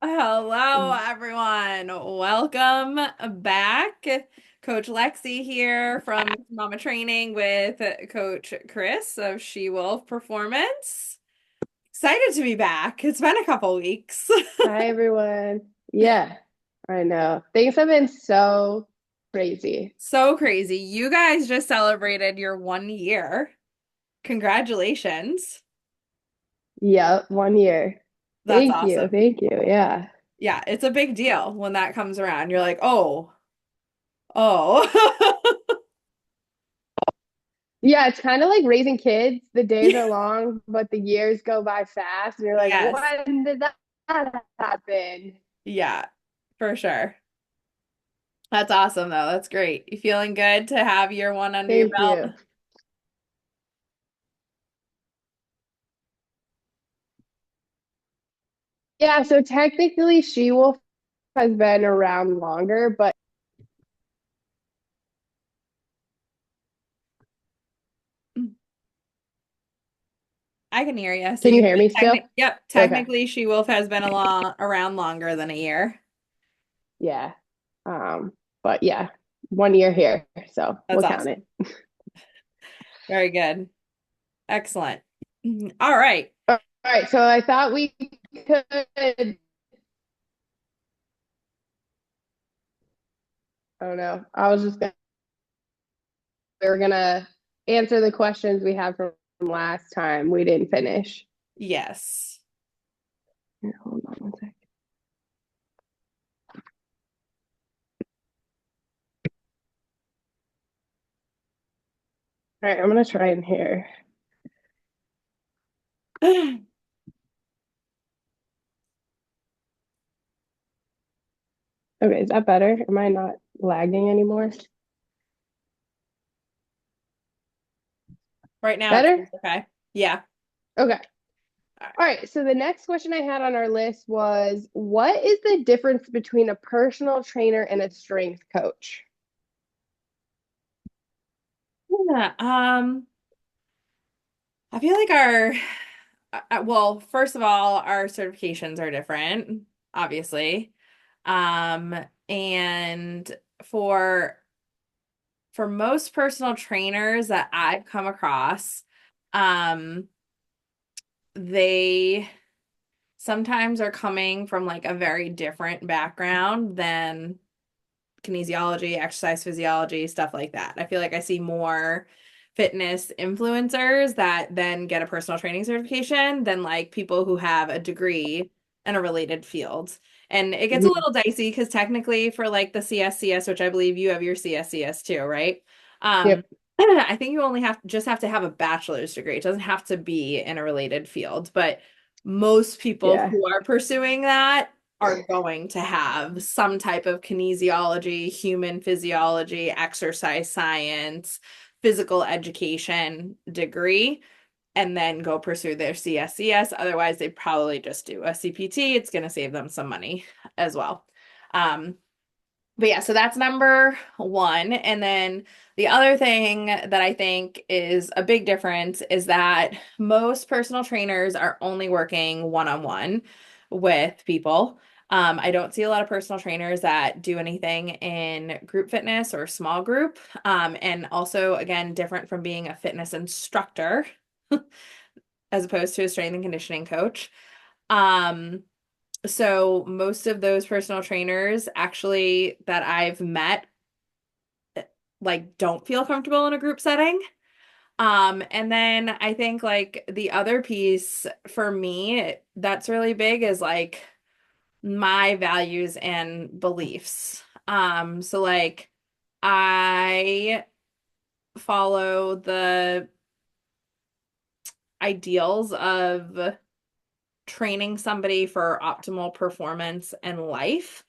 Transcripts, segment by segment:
Hello, everyone. Welcome back. Coach Lexi here from Mama Training with Coach Chris of Wulf Performance. Excited to be back. It's been a couple weeks. Hi, everyone. Yeah, I know. Things have been so crazy. So crazy. You guys just celebrated your 1 year. Congratulations. Yep, 1 year. That's Thank you. awesome. Thank you. Yeah. Yeah, it's a big deal when that comes around. You're like, oh. Yeah, it's kind of like raising kids. The days are long, but the years go by fast. And you're like, Yes. when did that happen? Yeah, for sure. That's awesome though. That's great. You feeling good to have year one under your Thank belt? you. Yeah, so technically, She Wolf has been around longer, but I can hear you. So can you you hear me still? yep, Okay. technically She-Wolf has been around longer than a year. Yeah. But yeah, 1 year here. So That's we'll count awesome. it. Very good. Excellent. All right. All right. So I thought we could. Oh no. We were gonna answer the questions we had from last time. We didn't finish. Yes. Here, hold on one sec. All right, I'm gonna try in here. Okay, is that better? Am I not lagging anymore? Right now it Better? seems okay. Yeah. Okay. All right. All right, so the next question I had on our list was what is the difference between a personal trainer and a strength coach? Yeah. I feel like well, first of all, our certifications are different, obviously. And for for most personal trainers that I've come across, um, they sometimes are coming from like a very different background than kinesiology, exercise physiology, stuff like that. I feel like I see more fitness influencers that then get a personal training certification than like people who have a degree in a related field. And it gets a Mhm. little dicey because technically for like the CSCS, which I believe you have your CSCS too, right? Um, Yep. I think you only have to have a bachelor's degree. It doesn't have to be in a related field, but most people Yeah. who are pursuing that are going to have some type of kinesiology, human physiology, exercise science, physical education degree, and then go pursue their CSCS. Otherwise, they probably just do a CPT. It's going to save them some money as well. But yeah, so that's number one. And then the other thing that I think is a big difference is that most personal trainers are only working one-on-one with people. I don't see a lot of personal trainers that do anything in group fitness or small group. And also, again, different from being a fitness instructor as opposed to a strength and conditioning coach. Um, so most of those personal trainers actually that I've met like don't feel comfortable in a group setting. And then I think like the other piece for me that's really big is like my values and beliefs. So like I follow the ideals of training somebody for optimal performance in life,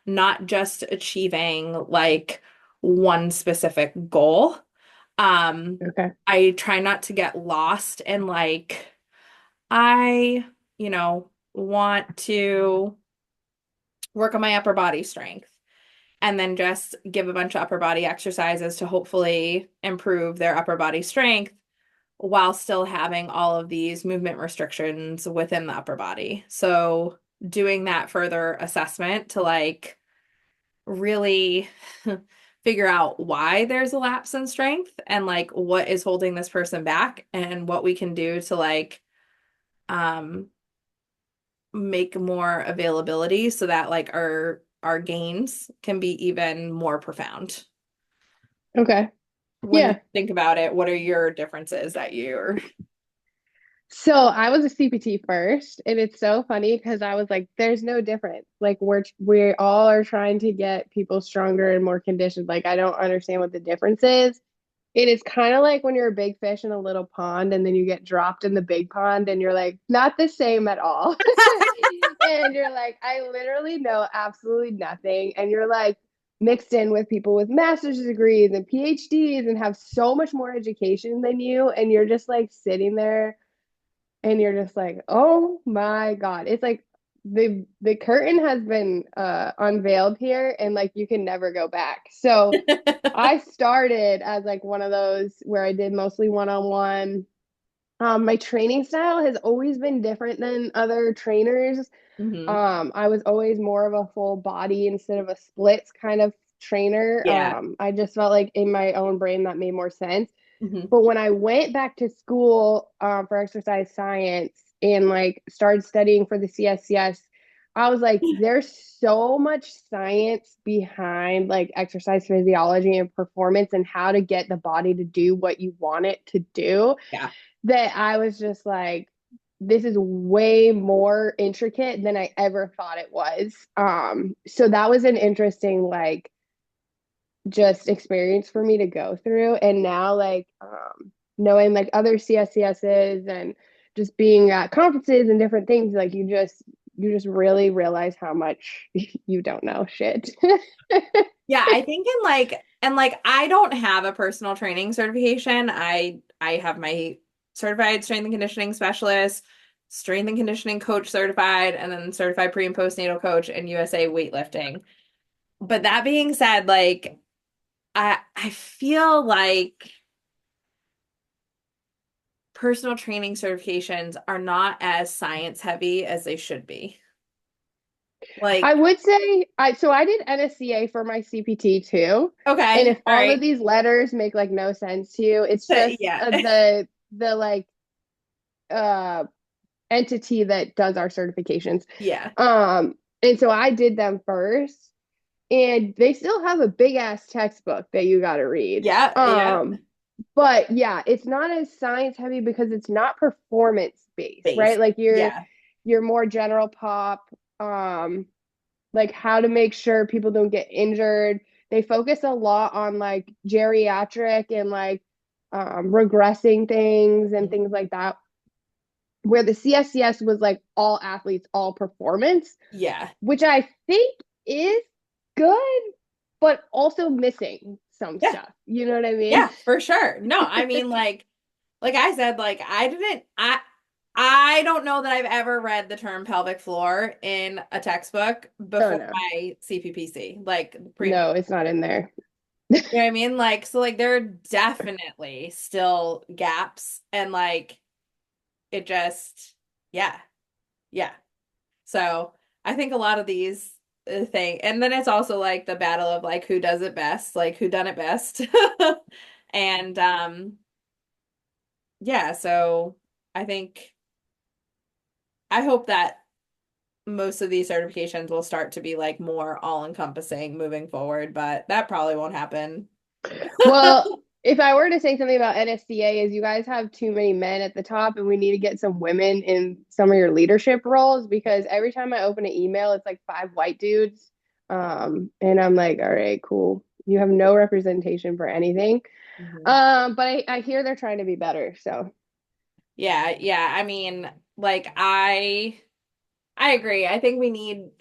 not just achieving like one specific goal. Um, Okay. I try not to get lost in like, I, want to work on my upper body strength and then just give a bunch of upper body exercises to hopefully improve their upper body strength while still having all of these movement restrictions within the upper body. So doing that further assessment to like really figure out why there's a lapse in strength and like what is holding this person back and what we can do to like um make more availability so that like our gains can be even more profound. Okay. When you Yeah. think about it, what are your differences that you're So I was a CPT first, and it's so funny because I was like, "There's no difference. Like we all are trying to get people stronger and more conditioned. Like I don't understand what the difference is." It is kind of like when you're a big fish in a little pond and then you get dropped in the big pond and you're like, not the same at all. And you're like, I literally know absolutely nothing. And you're like mixed in with people with master's degrees and PhDs and have so much more education than you. And you're just like sitting there and you're just like, oh my God. It's like the curtain has been unveiled here and like you can never go back. So I started as like one of those where I did mostly one-on-one. My training style has always been different than other trainers. hmm I was always more of a full body instead of a splits kind of trainer. Yeah. I just felt like in my own brain that made more sense. hmm But when I went back to school for exercise science and like started studying for the CSCS, I was like, there's so much science behind like exercise physiology and performance and how to get the body to do what you want it to do Yeah. that I was just like, this is way more intricate than I ever thought it was. So that was an interesting like just experience for me to go through. And now, like, knowing like other CSCSs and just being at conferences and different things, like you just really realize how much you don't know shit. Yeah, I think in like and like I don't have a personal training certification. I have my certified strength and conditioning specialist, strength and conditioning coach certified, and then certified pre and postnatal coach and USA weightlifting. But that being said, like I feel like personal training certifications are not as science heavy as they should be. I Like, would say I did NSCA for my CPT too. And okay, if all all of right. these letters make like no sense to you, it's just Yeah. the like uh entity that does our certifications. Yeah. And so I did them first, and they still have a big ass textbook that you got to read. Yeah, yeah. But yeah, it's not as science heavy because it's not performance based, Base. right? Like Yeah. you're more general pop, like how to make sure people don't get injured. They focus a lot on like geriatric and like regressing things and things like that, where the CSCS was like all athletes, all performance, Yeah. which I think is good, but also missing some Yeah. stuff. You know what I mean? Yeah, for sure. No, I mean like I said, like I don't know that I've ever read the term pelvic floor in a textbook Oh before no. my CPPC, like pre and No, post. it's not in there. You know what I mean? Like so like there are definitely still gaps and like it just yeah. Yeah. So I think a lot of these thing, and then it's also like the battle of like who does it best, like who done it best. And yeah, so I think I hope that most of these certifications will start to be like more all-encompassing moving forward, but that probably won't happen. Well, if I were to say something about NSCA is you guys have too many men at the top and we need to get some women in some of your leadership roles because every time I open an email, it's like five white dudes. And I'm like, all right, cool. You have no representation for anything. Mhm. But I hear they're trying to be better. So Yeah, yeah. I mean, like I agree. I think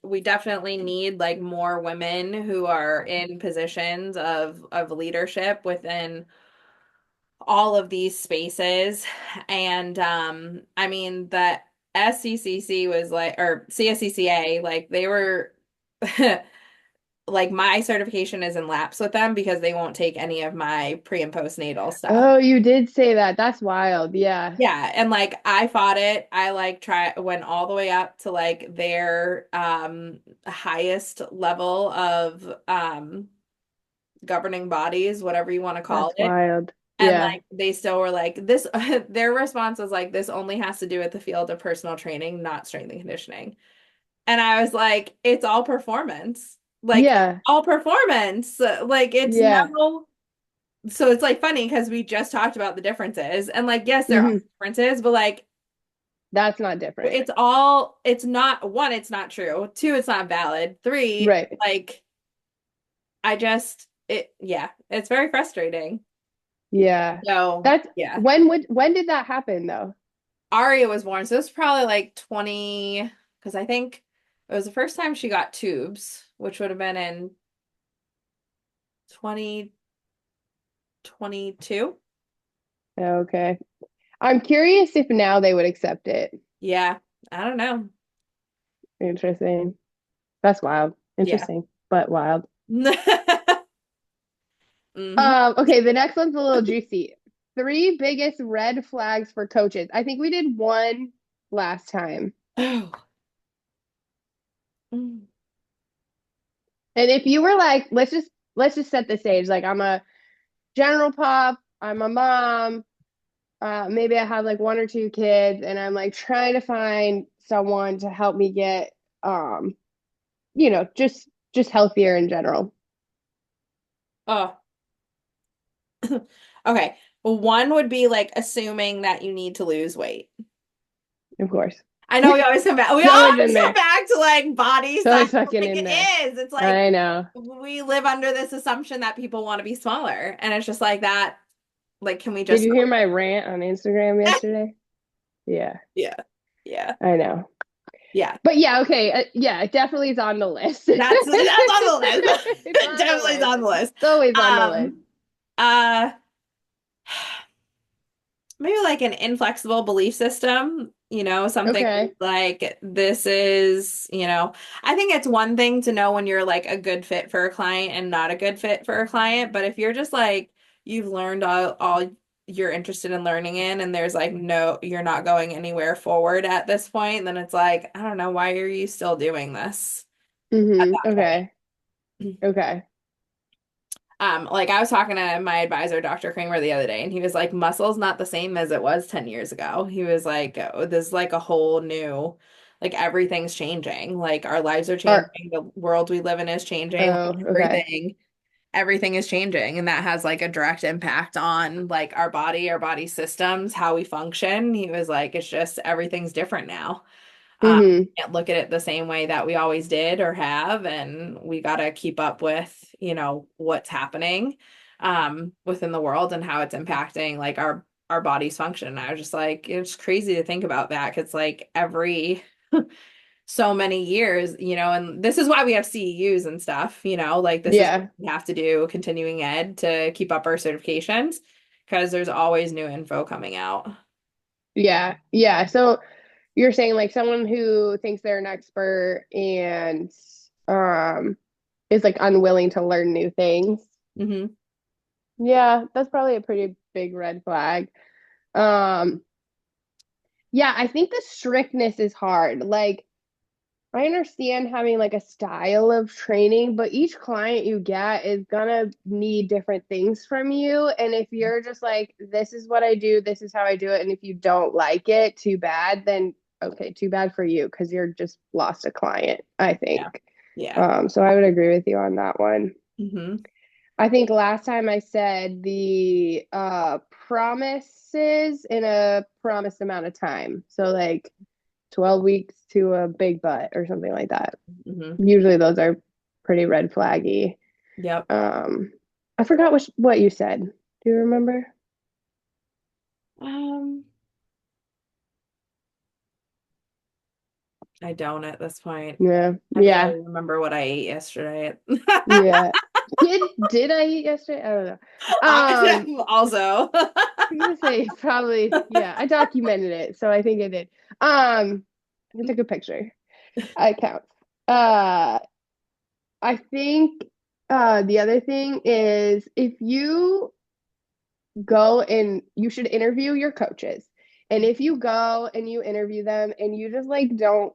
we definitely need like more women who are in positions of leadership within all of these spaces. And I mean the SCCC was like or CSCCA like they were like my certification is in lapse with them because they won't take any of my pre and postnatal stuff. Oh, you did say that. That's wild. Yeah. Yeah, and like I fought it. I like went all the way up to like their highest level of governing bodies, whatever you want to call That's it. wild. And Yeah. like they still were like this their response was like this only has to do with the field of personal training, not strength and conditioning. And I was like, it's all performance. Like it's Yeah. all performance. Like it's Yeah. no so it's like funny because we just talked about the differences. And like, yes, there are Hmm. differences, but like That's not different. it's not one, it's not true. Two, it's not valid. Three, Right. like yeah, it's very frustrating. Yeah. So That's yeah. when did that happen though? Aria was born, so it was probably like 20, because I think it was the first time she got tubes, which would have been in 2022. Okay. I'm curious if now they would accept it. Yeah, I don't know. Interesting. That's wild. Yeah. Interesting, but wild. Hmm. Okay, the next one's a little juicy. Three biggest red flags for coaches. I think we did one last time. Oh. Mm. And if you were like, let's just set the stage. Like I'm a general pop, I'm a mom, maybe I have like one or two kids, and I'm like trying to find someone to help me get um, just healthier in general. Oh. Okay. Well, one would be like assuming that you need to lose weight. Of course. I know we always come back. We It's always in always come there. back to like body It's size. always fucking Like in it there. is. It's like I know. we live under this assumption that people want to be smaller. And it's just like that. Like, can we Did just you hear my rant on Instagram yesterday? Yeah, Yeah. Yeah. I know. Yeah. But yeah, okay. Yeah, it definitely is on the list. That's on the list. It's It on the definitely is list. on the list. It's always on the list. Um, uh, maybe like an inflexible belief system, something Okay. like this is, I think it's one thing to know when you're like a good fit for a client and not a good fit for a client, but if you're just like you've learned all you're interested in learning in and there's like no, you're not going anywhere forward at this point, then it's like, I don't know, why are you still doing this at Mm-hmm. that Okay. point? Okay. Like I was talking to my advisor, Dr. Kramer, the other day, and he was like, muscle's not the same as it was 10 years ago. He was like, oh, this is like a whole new, like everything's changing. Like our lives are Or changing. The world we live in is changing. oh, Like okay. everything is changing. And that has like a direct impact on like our body systems, how we function. He was like, it's just everything's different now. Mm-hmm. Can't look at it the same way that we always did or have, and we got to keep up with, what's happening within the world and how it's impacting like our body's function. And I was just like, it's crazy to think about that. 'Cause like every so many years, and this is why we have CEUs and stuff, like this is Yeah. we have to do continuing ed to keep up our certifications because there's always new info coming out. Yeah. Yeah. So you're saying like someone who thinks they're an expert and um is like unwilling to learn new things. Hmm. Yeah, that's probably a pretty big red flag. Um, yeah, I think the strictness is hard. Like, I understand having like a style of training, but each client you get is gonna need different things from you. And if you're just like, this is what I do, this is how I do it, and if you don't like it, too bad, then okay, too bad for you because you're just lost a client, I Yeah. think. Yeah. So I would agree with you on that one. Hmm. I think last time I said the promises in a promised amount of time. So like 12 weeks to a big butt or something like that. Hmm. Usually those are pretty red flaggy. Yep. Um, I forgot what you said. Do you remember? Um, I don't at this point. Yeah. I Yeah. barely remember what I ate yesterday. Yeah. Did I eat yesterday? I don't know. Also. I'm gonna say probably, yeah, I documented it, so I think I did. I took a picture. It counts. Uh I think the other thing is if you go and you should interview your coaches. And if you go and you interview them and you just like don't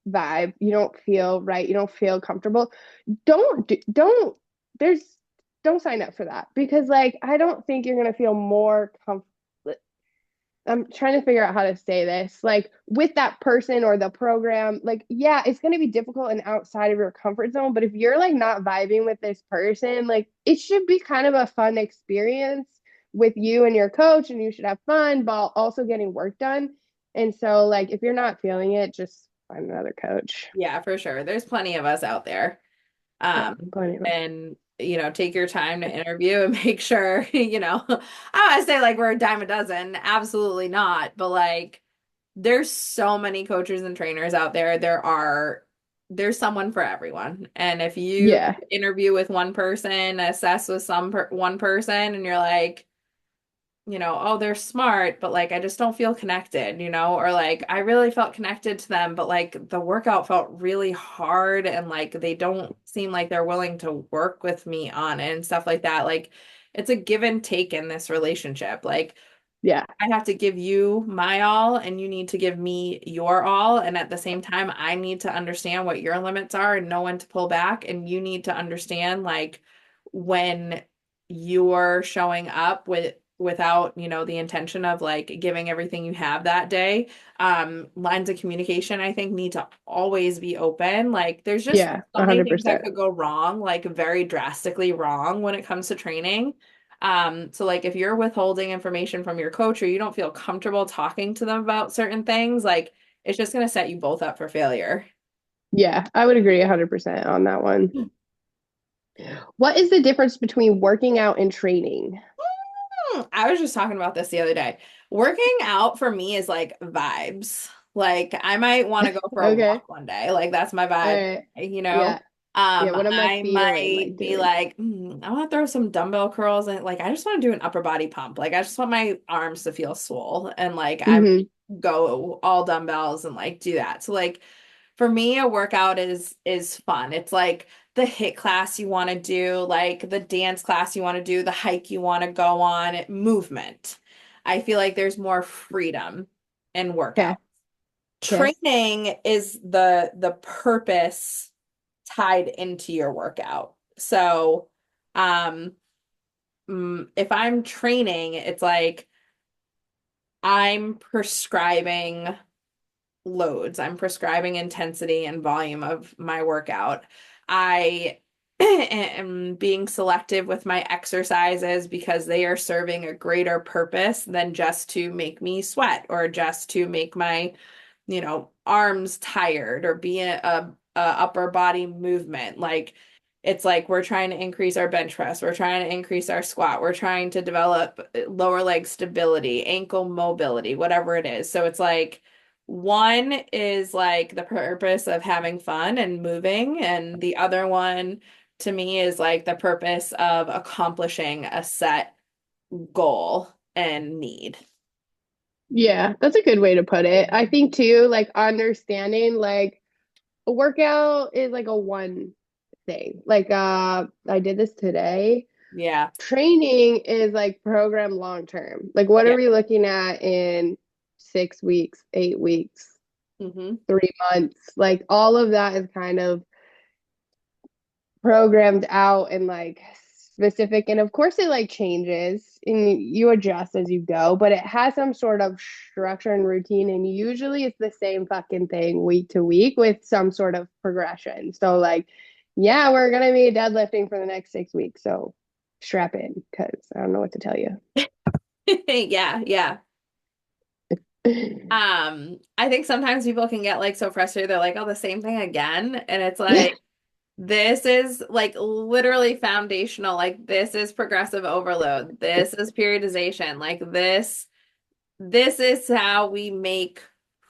vibe, you don't feel right, you don't feel comfortable, don't there's don't sign up for that because like I don't think you're going to feel more comfortable. I'm trying to figure out how to say this. Like with that person or the program, like, yeah, it's going to be difficult and outside of your comfort zone. But if you're like not vibing with this person, like it should be kind of a fun experience with you and your coach, and you should have fun while also getting work done. And so, like, if you're not feeling it, just find another coach. Yeah, for sure. There's plenty of us out there. Yeah, Um, plenty of and take your time to interview and make sure, I want to say like we're a dime a dozen. Absolutely not. But like there's so many coaches and trainers out there. There's someone for everyone. And if you yeah, interview with one person, assess with one person, and you're like, oh, they're smart, but like I just don't feel connected, or like I really felt connected to them, but like the workout felt really hard and like they don't seem like they're willing to work with me on it and stuff like that. Like it's a give and take in this relationship. Like yeah, I have to give you my all and you need to give me your all. And at the same time, I need to understand what your limits are and know when to pull back. And you need to understand like when you're showing up without, the intention of like giving everything you have that day. Lines of communication, I think, need to always be open. Like there's just yeah, so many hundred things that percent. could go wrong, like very drastically wrong when it comes to training. So like if you're withholding information from your coach or you don't feel comfortable talking to them about certain things, like it's just going to set you both up for failure. Yeah, I would agree 100% on that one. What is the difference between working out and training? I was just talking about this the other day. Working out for me is like vibes. Like I might want to go for a Okay. walk one day. Like that's my All vibe, right. Yeah. Yeah. What am I I feeling like might be doing? like, I want to throw some dumbbell curls and like I just want to do an upper body pump. Like I just want my arms to feel swole and like I Hmm. go all dumbbells and like do that. So like for me, a workout is fun. It's like the hit class you want to do, like the dance class you want to do, the hike you want to go on, movement. I feel like there's more freedom in Okay. workout. Okay. Training is the purpose tied into your workout. So, um, if I'm training, it's like I'm prescribing loads. I'm prescribing intensity and volume of my workout. I am being selective with my exercises because they are serving a greater purpose than just to make me sweat or just to make my, arms tired or be a upper body movement. Like it's like we're trying to increase our bench press, we're trying to increase our squat, we're trying to develop lower leg stability, ankle mobility, whatever it is. So it's like one is like the purpose of having fun and moving, and the other one to me is like the purpose of accomplishing a set goal and need. Yeah, that's a good way to put it. I think too, like understanding like a workout is like a one thing. Like I did this today. Yeah. Training is like program long term. Like what are Yeah. we looking at in 6 weeks, 8 weeks, Hmm. 3 months? Like all of that is kind of programmed out and like specific. And of course it like changes and you adjust as you go, but it has some sort of structure and routine. And usually it's the same fucking thing week to week with some sort of progression. So like, yeah, we're gonna be deadlifting for the next 6 weeks. So strap in because I don't know what to tell you. Yeah, yeah. I think sometimes people can get like so frustrated, they're like, oh, the same thing again. And it's like, this is like literally foundational. Like this is progressive overload. This is periodization. Like this is how we make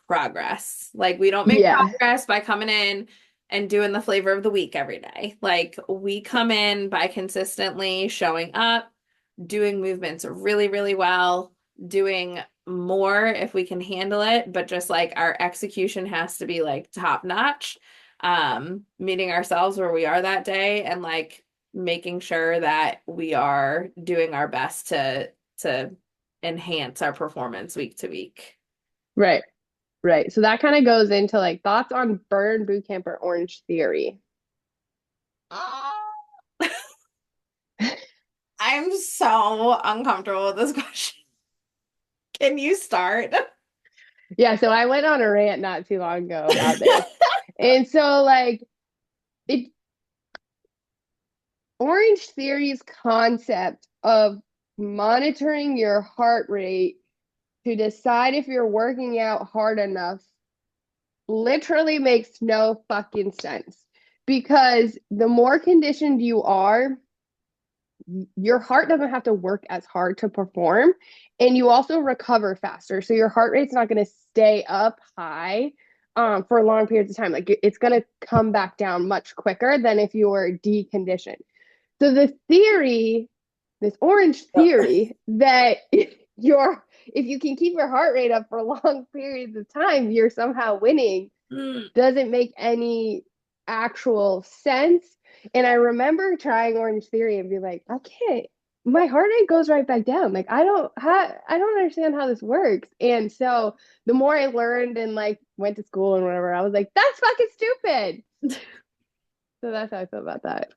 progress. Like we don't make Yeah. progress by coming in and doing the flavor of the week every day. Like we come in by consistently showing up, doing movements really, really well, doing more if we can handle it, but just like our execution has to be like top notch. meeting ourselves where we are that day and like making sure that we are doing our best to enhance our performance week to week. Right. Right. So that kind of goes into like thoughts on Burn Bootcamp or Orange Theory. I'm so uncomfortable with this question. Can you start? Yeah, so I went on a rant not too long ago about this. And so like it Orange Theory's concept of monitoring your heart rate to decide if you're working out hard enough literally makes no fucking sense. Because the more conditioned you are, your heart doesn't have to work as hard to perform, and you also recover faster. So your heart rate's not going to stay up high for long periods of time. Like it's going to come back down much quicker than if you were deconditioned. So the theory, this orange theory, that if you can keep your heart rate up for long periods of time, you're somehow winning, doesn't make any actual sense. And I remember trying Orange Theory and be like, I can't. My heart rate goes right back down. Like I don't understand how this works. And so the more I learned and like went to school and whatever, I was like, that's fucking stupid. So that's how I feel about that.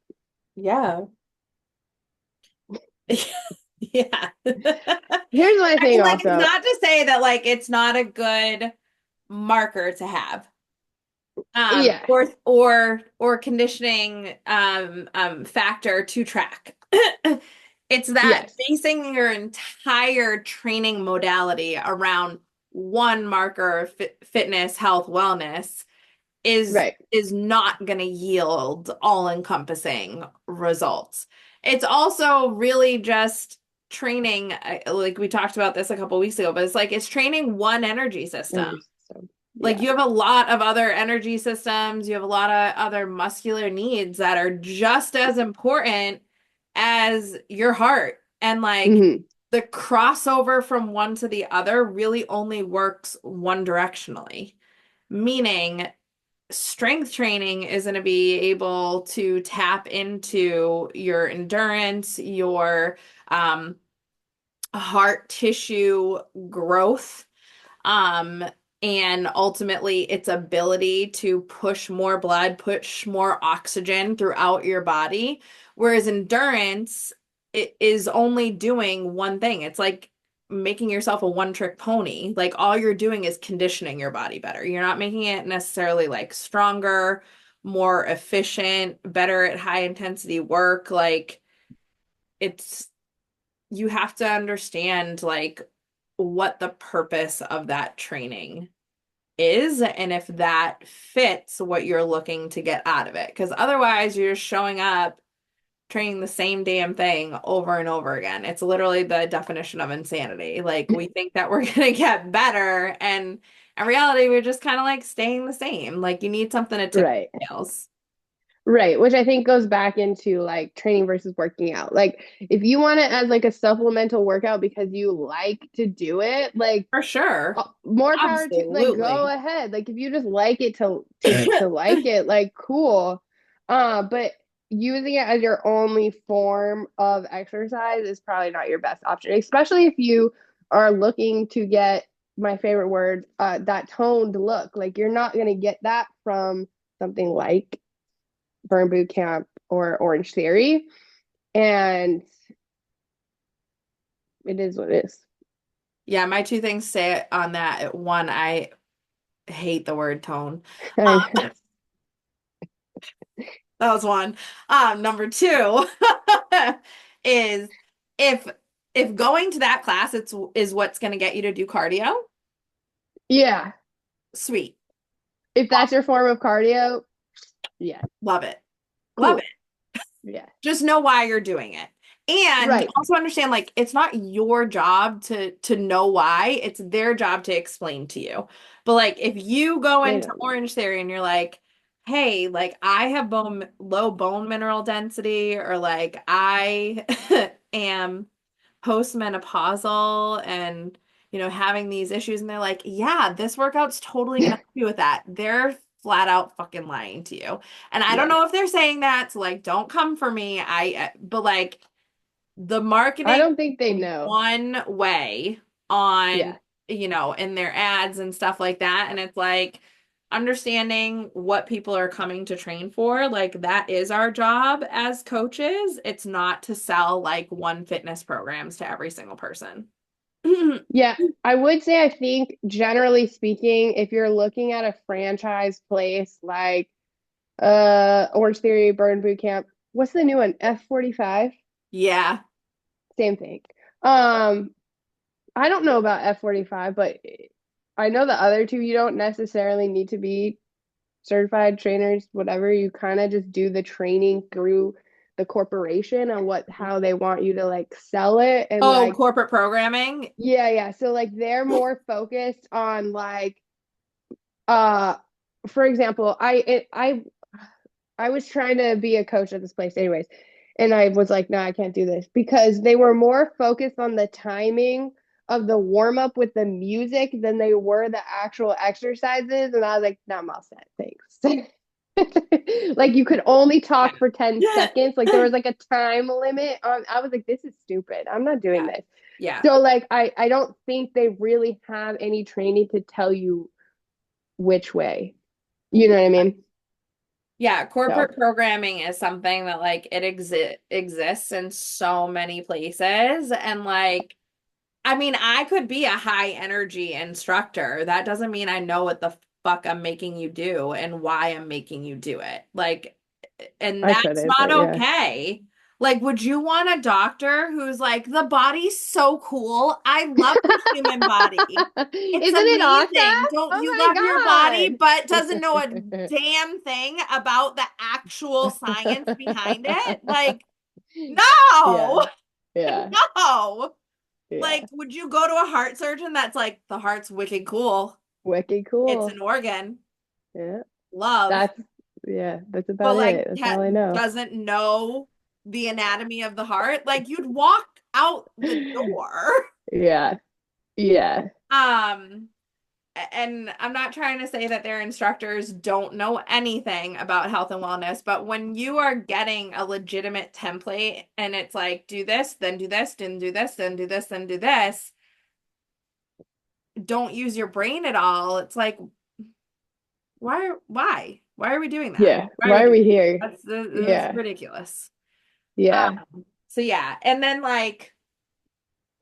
Yeah. Yeah. Here's my I mean, thing like, it's also. not to say that like it's not a good marker to have. Yeah. Or conditioning factor to track. It's that Yes. basing your entire training modality around one marker of fitness, health, wellness Right. is not going to yield all-encompassing results. It's also really just training, like we talked about this a couple weeks ago, but it's like it's training one energy system. Energy system. Like Yeah. you have a lot of other energy systems, you have a lot of other muscular needs that are just as important as your heart. And like Hmm. the crossover from one to the other really only works one directionally, meaning strength training is going to be able to tap into your endurance, your heart tissue growth, um, and ultimately its ability to push more blood, push more oxygen throughout your body. Whereas endurance, it is only doing one thing. It's like making yourself a one-trick pony. Like all you're doing is conditioning your body better. You're not making it necessarily like stronger, more efficient, better at high intensity work. Like it's you have to understand like what the purpose of that training is and if that fits what you're looking to get out of it. Because otherwise, you're just showing up training the same damn thing over and over again. It's literally the definition of insanity. Like we think that we're going to get better, and in reality, we're just kind of like staying the same. Like you need something to tip Right. the scales. Right, which I think goes back into like training versus working out. Like if you want it as like a supplemental workout because you like to do it, like For sure. more power to like go Absolutely. ahead. Like if you just like it to like it, like cool. But using it as your only form of exercise is probably not your best option, especially if you are looking to get my favorite word, that toned look. Like you're not gonna get that from something like Burn Boot Camp or Orange Theory. And it is what it is. Yeah, my two things say on that. One, I hate the word tone. I, That was one. Number two is if if going to that class is what's going to get you to do cardio, yeah. sweet. If that's your form of cardio, yeah, Love it. Love cool. it. Yeah. Just know why you're doing it. And Right. also understand like it's not your job to know why, it's their job to explain to you. But like if you go They into don't know. Orange Theory and you're like, "Hey, like I have low bone mineral density," or like I am postmenopausal and having these issues, and they're like, "Yeah, this workout's totally gonna help you with that." They're flat out fucking lying to you. And I don't Yeah. know if they're saying that, so like don't come for me. But like the I marketing don't think they know. one way on, Yeah. in their ads and stuff like that. And it's like understanding what people are coming to train for. Like that is our job as coaches. It's not to sell like one fitness programs to every single person. Yeah, I would say I think generally speaking, if you're looking at a franchise place like Orange Theory, Burn Boot Camp, what's the new one? F45? Yeah. Same thing. Um, I don't know about F45, but I know the other two you don't necessarily need to be certified trainers, whatever. You kind of just do the training through the corporation on what how they want you to like sell it and Oh, like corporate programming. yeah. So like they're more focused on like uh for example, I was trying to be a coach at this place anyways, and I was like, no, I can't do this because they were more focused on the timing of the warm up with the music than they were the actual exercises. And I was like, no, I'm all set. Thanks. Like you could only talk for 10 Yeah. seconds. Like there was like a time limit on I was like, this is stupid. I'm not doing Yeah. this. Yeah. So like I don't think they really have any training to tell you which way. You know what I mean? Yeah, So corporate programming is something that like it exists in so many places and like I mean, I could be a high energy instructor. That doesn't mean I know what the fuck I'm making you do and why I'm making you do it. Like, and I that's couldn't, not but yeah. okay. Like, would you want a doctor who's like, the body's so cool? I love the human body. Isn't It's it amazing. awesome? Don't you love your Oh body, but doesn't know a damn thing about the actual science behind it? my God. Like, no, Yeah. Yeah. no. Yeah. Like, would you go to a heart surgeon that's like, the heart's wicked cool? Wicked It's cool. an organ. Yeah. Love. That's yeah, that's But about like it. That's all I know. doesn't know the anatomy of the heart. Like you'd walk out the door. Yeah. Yeah. Um, and I'm not trying to say that their instructors don't know anything about health and wellness, but when you are getting a legitimate template and it's like, do this, then do this, then do this, then do this, then do this, don't use your brain at all. It's like, why are we doing that? Yeah. Why are we Why are doing we that? here? That's Yeah. ridiculous. Yeah. So yeah, and then like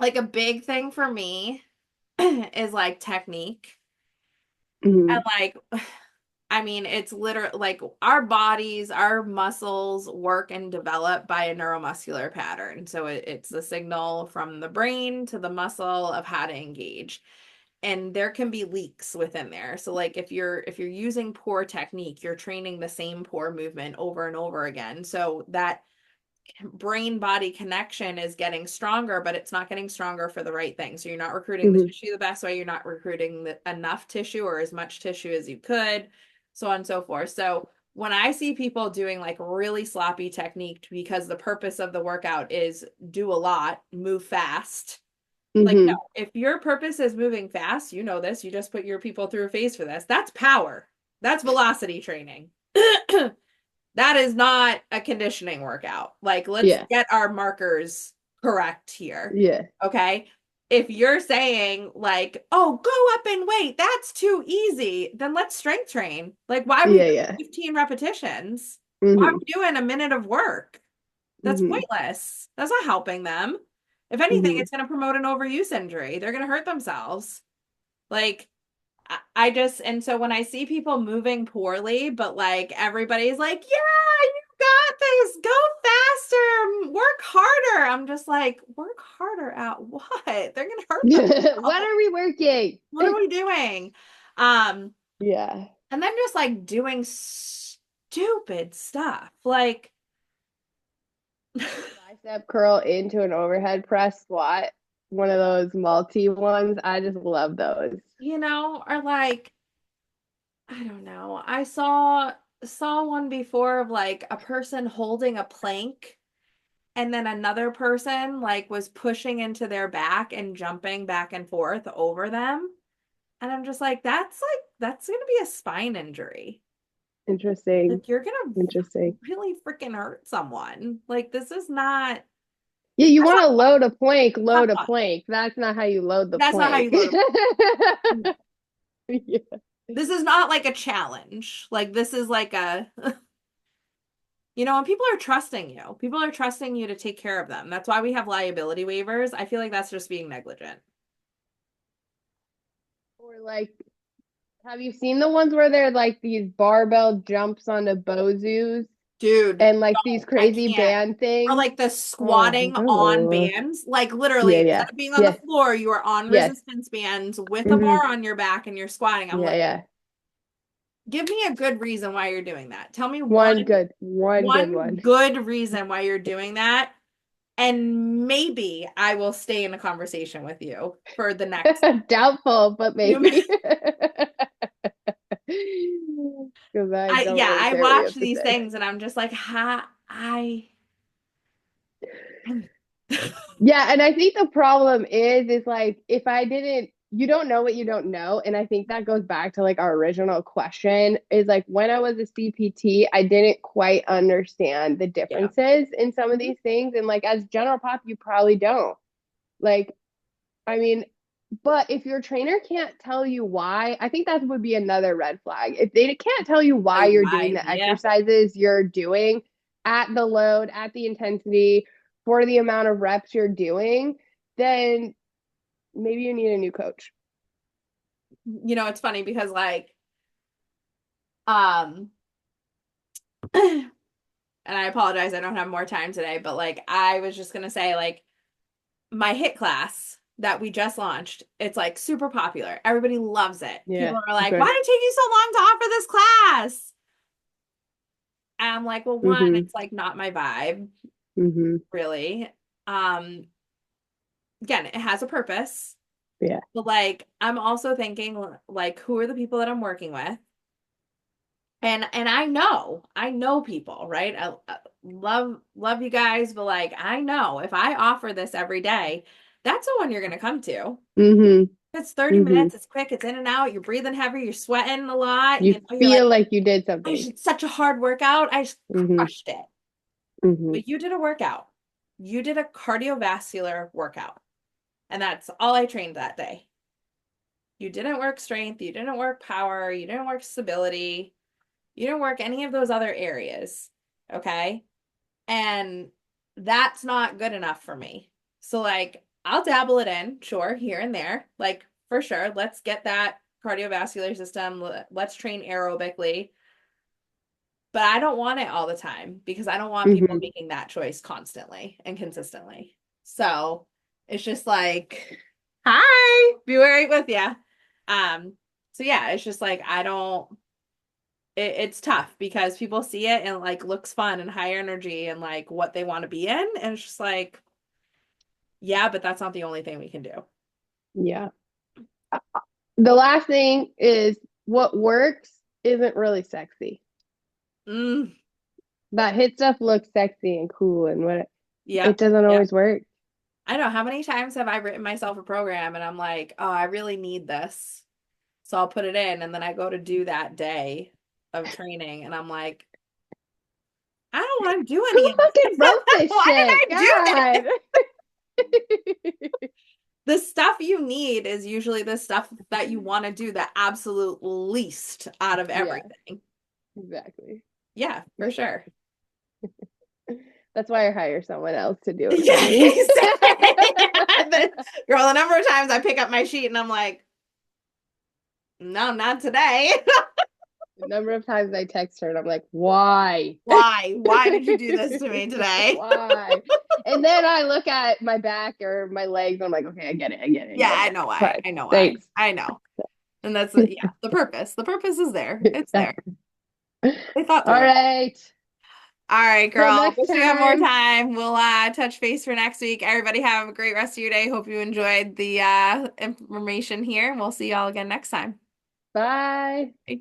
a big thing for me is like technique. And Mhm. like I mean, it's literally like our bodies, our muscles work and develop by a neuromuscular pattern. So it's the signal from the brain to the muscle of how to engage. And there can be leaks within there. So like if you're using poor technique, you're training the same poor movement over and over again. So that brain body connection is getting stronger, but it's not getting stronger for the right thing. So you're not recruiting the Mhm. tissue the best way, you're not recruiting enough tissue or as much tissue as you could, so on and so forth. So when I see people doing like really sloppy technique because the purpose of the workout is do a lot, move fast. Like, no, Mhm. if your purpose is moving fast, you know this, you just put your people through a phase for this. That's power. That's velocity training. That is not a conditioning workout. Like, let's Yeah. get our markers correct here. Yeah. Okay. If you're saying, like, oh, go up in weight, that's too easy, then let's strength train. Like, why are we Yeah. doing Yeah. 15 repetitions? Why are Mhm. we doing a minute of work? That's Mhm. pointless. That's not helping them. If anything, Mhm. it's going to promote an overuse injury. They're going to hurt themselves. Like, I just, and so when I see people moving poorly, but like everybody's like, yeah, you got this, go faster, work harder. I'm just like, work harder at what? They're gonna hurt What themselves. are we working? What are we doing? Um, Yeah. and then just like doing stupid stuff. Like, Bicep curl into an overhead press squat. One of those multi ones. I just love those. or like, I don't know. I saw one before of like a person holding a plank and then another person like was pushing into their back and jumping back and forth over them. And I'm just like, that's gonna be a spine injury. Interesting. Like you're gonna Interesting. really freaking hurt someone. Like this is not Yeah, you that's want not to not load a fun. plank. That's not how you load the That's not how plank. you load a Yeah. this is not like a challenge. Like this is like a and people are trusting you. People are trusting you to take care of them. That's why we have liability waivers. I feel like that's just being negligent. Or like, have you seen the ones where they're like these barbell jumps onto Bozus Dude, and like these no, I crazy can't. band Or things? like the Oh, I was squatting like, on oh, bands. Like literally, yeah, instead yeah, of being on the yes, floor, you are on yes, resistance bands with a hmm bar on your back and you're squatting. I'm yeah, like, yeah. give me a good reason why you're doing that. Tell me One good one one. good reason why you're doing that. And maybe I will stay in a conversation with you for the next. Doubtful, but You, maybe. Because I don't really I care what you watch have to these say. things and I'm just like, Yeah, and I think the problem is like if I didn't, you don't know what you don't know. And I think that goes back to like our original question is like when I was a CPT, I didn't quite understand the yeah. differences in some of Mhm. these things. And like as general pop, you probably don't. Like, I mean, but if your trainer can't tell you why, I think that would be another red flag. If they can't tell you Tell why you you're doing why. the Yeah. exercises you're doing at the load, at the intensity, for the amount of reps you're doing, then maybe you need a new coach. It's funny because um, and I apologize, I don't have more time today, but like I was just gonna say, like, my HIT class that we just launched, it's like super popular. Everybody loves it. Yeah, People are like, why good. did it take you so long to offer this class? And I'm like, well, one, Mm-hmm. it's like not my vibe, Mm-hmm. really. Um, Again, it has a purpose, Yeah. but like I'm also thinking like who are the people that I'm working with? And I know people, right? I love you guys, but like I know if I offer this every day, that's the one you're gonna come to. Mm-hmm. It's 30 Mm-hmm. minutes, it's quick, it's in and out, you're breathing heavy, you're sweating a lot, You you're like, feel like you did I something. just such a hard workout. I just Mm-hmm. crushed it. Mm-hmm. But you did a workout. You did a cardiovascular workout. And that's all I trained that day. You didn't work strength, you didn't work power, you didn't work stability, you didn't work any of those other areas. Okay. And that's not good enough for me. So, like, I'll dabble it in, sure, here and there. Like, for sure, let's get that cardiovascular system. Let's train aerobically. But I don't want it all the time because I don't want people Mm-hmm. making that choice constantly and consistently. So it's just like, hi, be right with you. So yeah, it's just like I don't it's tough because people see it and like looks fun and high energy and like what they want to be in. And it's just like, yeah, but that's not the only thing we can do. Yeah. The last thing is what works isn't really sexy. Mm, That hit stuff looks sexy and cool and what it yep. doesn't Yep. always work. I know how many times have I written myself a program and I'm like, oh, I really need this. So I'll put it in and then I go to do that day of training and I'm like, I don't want to do Who any of fucking this. wrote this Why did shit? I do God. this? The stuff you need is usually the stuff that you want to do the absolute least out of Yeah, everything. exactly. Yeah, for sure. That's why I hire someone else to do it for Yeah, me. Girl, the number of times I pick up my sheet and I'm like, no, not today. The number of times I text her and I'm like, why? Why? Why did you do this to me today? Why? And then I look at my back or my legs and I'm like, okay, I get it. I get it. I Yeah, get I it. know why. Fine. I know why. Thanks. I know. And that's yeah, the purpose. The purpose is there. It's Yeah. there. They thought All through it. right. All right, Till girl. next Wish we had more time. time. We'll touch base for next week. Everybody have a great rest of your day. Hope you enjoyed the information here. We'll see y'all again next time. Bye. Bye.